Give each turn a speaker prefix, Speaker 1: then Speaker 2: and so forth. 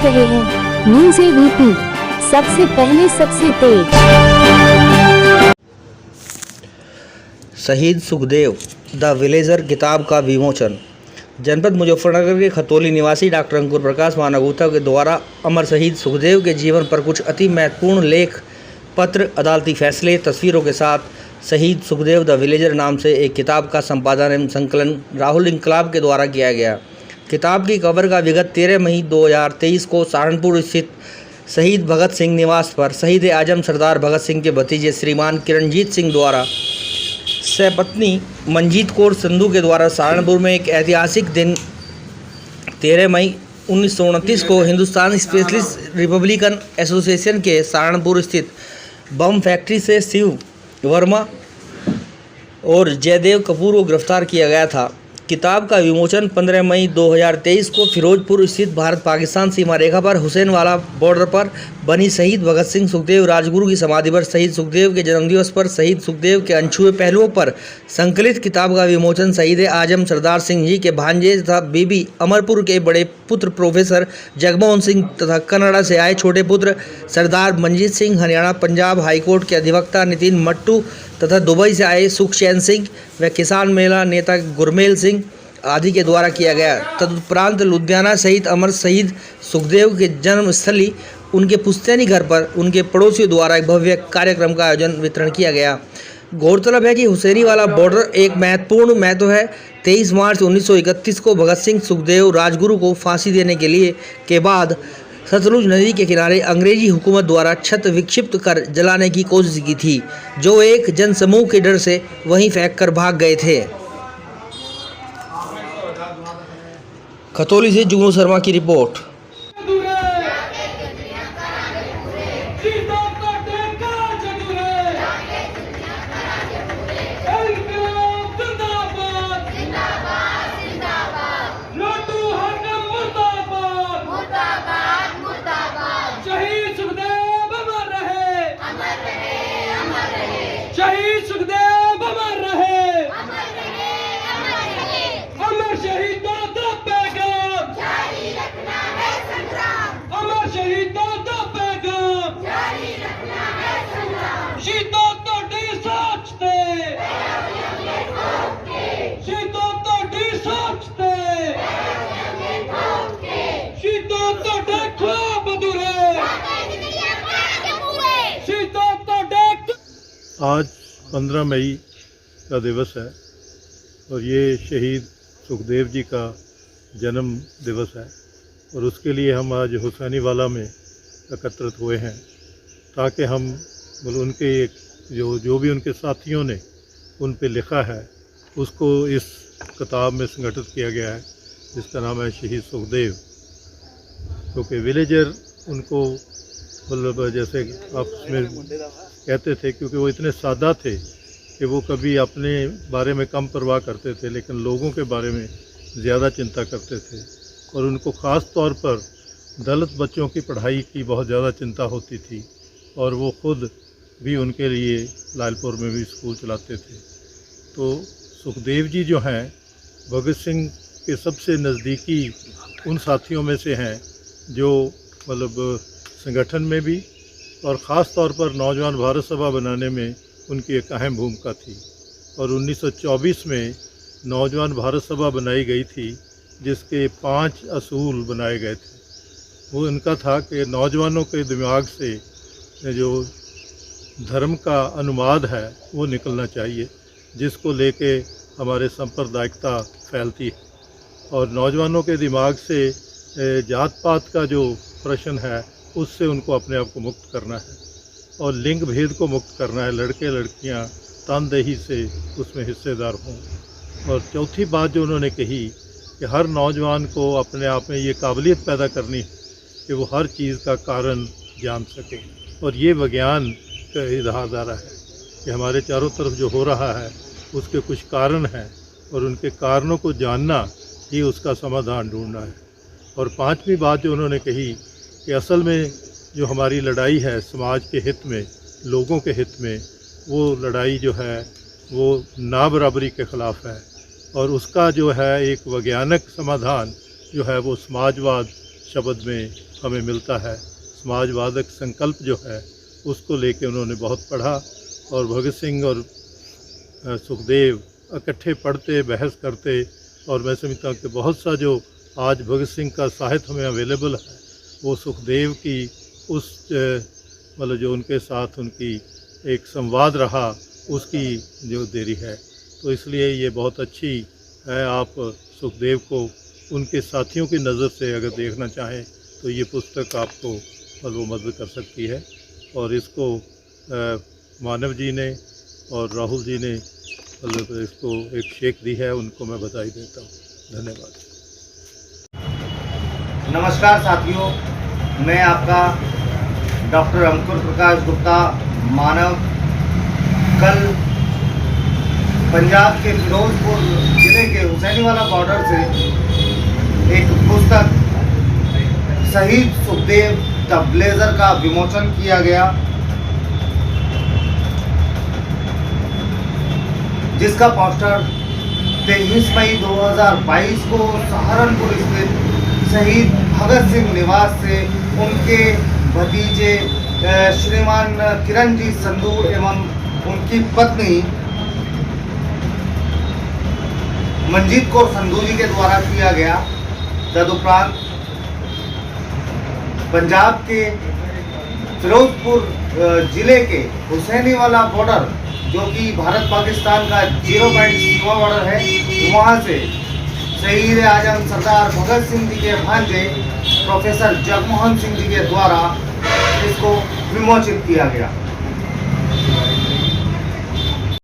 Speaker 1: रहे हैं news ABP, सबसे पहले सबसे तेज।
Speaker 2: शहीद सुखदेव द विलेजर किताब का विमोचन। जनपद मुजफ्फरनगर के खतौली निवासी डॉक्टर अंकुर प्रकाश मानागुप्ता के द्वारा अमर शहीद सुखदेव के जीवन पर कुछ अति महत्वपूर्ण लेख, पत्र, अदालती फैसले, तस्वीरों के साथ शहीद सुखदेव द विलेजर नाम से एक किताब का संपादन एवं संकलन राहुल इंकलाब के द्वारा किया गया। किताब की कवर का विगत 13 मई 2023 को सहारनपुर स्थित शहीद भगत सिंह निवास पर शहीद आजम सरदार भगत सिंह के भतीजे श्रीमान किरणजीत सिंह द्वारा सपत्नी मंजीत कौर संधू के द्वारा सहारनपुर में एक ऐतिहासिक दिन 13 मई 1929 को हिंदुस्तान स्पेशलिस्ट रिपब्लिकन एसोसिएशन के सहारनपुर स्थित बम फैक्ट्री से शिव वर्मा और जयदेव कपूर को गिरफ्तार किया गया था। किताब का विमोचन 15 मई 2023 को फिरोजपुर स्थित भारत पाकिस्तान सीमा रेखा पर हुसैनवाला बॉर्डर पर बनी शहीद भगत सिंह सुखदेव राजगुरु की समाधि पर शहीद सुखदेव के जन्मदिवस पर शहीद सुखदेव के अनछुए पहलुओं पर संकलित किताब का विमोचन शहीद आजम सरदार सिंह जी के भांजे तथा बीबी अमरपुर के बड़े पुत्र प्रोफेसर जगमोहन सिंह तथा कनाडा से आए छोटे पुत्र सरदार मंजीत सिंह, हरियाणा पंजाब हाईकोर्ट के अधिवक्ता नितिन मट्टू तथा दुबई से आए सुखचैन सिंह व किसान मेला नेता गुरमेल सिंह आदि के द्वारा किया गया। तदुपरांत लुधियाना सहित अमर शहीद सुखदेव के जन्म स्थली उनके पुश्तैनी घर पर उनके पड़ोसियों द्वारा एक भव्य कार्यक्रम का आयोजन वितरण किया गया। गौरतलब है कि हुसैनीवाला बॉर्डर एक महत्वपूर्ण महत्व है। 23 मार्च 1931 को भगत सिंह सुखदेव राजगुरु को फांसी देने के लिए के बाद सतलुज नदी के किनारे अंग्रेजी हुकूमत द्वारा छत विक्षिप्त कर जलाने की कोशिश की थी, जो एक जनसमूह के डर से वहीं फेंक कर भाग गए थे। खतौली से जुगनू शर्मा की रिपोर्ट।
Speaker 3: शहीद सुखदेव अमर रहे, अमर रहे, अमर रहे। अमर शहीदों का पैगाम जारी रखना है संग्राम, अमर शहीदों का पैगाम जारी रखना है संग्राम। शहीदों तो डी सोचते, शहीदों तो डी सोचते, शहीदों तो देखो बदुरे, शहीदों तो देख।
Speaker 4: आज 15 मई का दिवस है और ये शहीद सुखदेव जी का जन्म दिवस है और उसके लिए हम आज हुसैनीवाला में एकत्रित हुए हैं ताकि हम उनके जो भी उनके साथियों ने उन पे लिखा है उसको इस किताब में संगठित किया गया है, जिसका नाम है शहीद सुखदेव। क्योंकि विलेजर उनको मतलब जैसे आप उसमें कहते थे, क्योंकि वो इतने सादा थे कि वो कभी अपने बारे में कम परवाह करते थे लेकिन लोगों के बारे में ज़्यादा चिंता करते थे और उनको ख़ास तौर पर दलित बच्चों की पढ़ाई की बहुत ज़्यादा चिंता होती थी और वो ख़ुद भी उनके लिए लालपुर में भी स्कूल चलाते थे। तो सुखदेव जी जो हैं भगत सिंह के सबसे नज़दीकी उन साथियों में से हैं जो मतलब संगठन में भी और ख़ास तौर पर नौजवान भारत सभा बनाने में उनकी एक अहम भूमिका थी। और 1924 में नौजवान भारत सभा बनाई गई थी जिसके 5 असूल बनाए गए थे। वो इनका था कि नौजवानों के दिमाग से जो धर्म का अनुवाद है वो निकलना चाहिए, जिसको लेके हमारे सांप्रदायिकता फैलती है और नौजवानों के दिमाग से जात पात का जो प्रश्न है उससे उनको अपने आप को मुक्त करना है और लिंग भेद को मुक्त करना है। लड़के लड़कियां तनदेही से उसमें हिस्सेदार हों। और चौथी बात जो उन्होंने कही कि हर नौजवान को अपने आप में ये काबिलियत पैदा करनी है कि वो हर चीज़ का कारण जान सके और ये विज्ञान का इधारा है कि हमारे चारों तरफ जो हो रहा है उसके कुछ कारण हैं और उनके कारणों को जानना ही उसका समाधान ढूंढना है। और 5वीं बात जो उन्होंने कही कि असल में जो हमारी लड़ाई है समाज के हित में, लोगों के हित में, वो लड़ाई जो है वो नाबराबरी के ख़िलाफ़ है और उसका जो है एक वैज्ञानिक समाधान जो है वो समाजवाद, शब्द में हमें मिलता है। समाजवादक संकल्प जो है उसको लेके उन्होंने बहुत पढ़ा और भगत सिंह और सुखदेव इकट्ठे पढ़ते, बहस करते, और मैं समझता हूँ कि बहुत सा जो आज भगत सिंह का साहित्य हमें अवेलेबल है वो सुखदेव की उस मतलब जो उनके साथ उनकी एक संवाद रहा उसकी जो देरी है। तो इसलिए ये बहुत अच्छी है। आप सुखदेव को उनके साथियों की नज़र से अगर देखना चाहें तो ये पुस्तक आपको मतलब मदद कर सकती है। और इसको मानव जी ने और राहुल जी ने मतलब इसको एक शेक दी है, उनको मैं बधाई देता हूँ। धन्यवाद।
Speaker 5: नमस्कार साथियों, मैं आपका डॉक्टर अंकुर प्रकाश गुप्ता मानव कल पंजाब के फिरोजपुर ज़िले के हुसैनीवाला बॉर्डर से एक पुस्तक शहीद सुखदेव द ब्लेजर का विमोचन किया गया, जिसका पोस्टर 23 मई 2022 को सहारनपुर स्थित शहीद भगत सिंह निवास से उनके भतीजे श्रीमान किरण जी संधू एवं उनकी पत्नी मंजीत कौर संधू जी के द्वारा किया गया। तदुपरांत पंजाब के फिरोजपुर जिले के हुसैनीवाला बॉर्डर, जो कि भारत पाकिस्तान का 0 पॉइंट सीमा बॉर्डर है, वहाँ से शहीद आजम सरदार भगत सिंह जी के भांजे प्रोफेसर जगमोहन सिंह जी के द्वारा इसको विमोचित किया गया।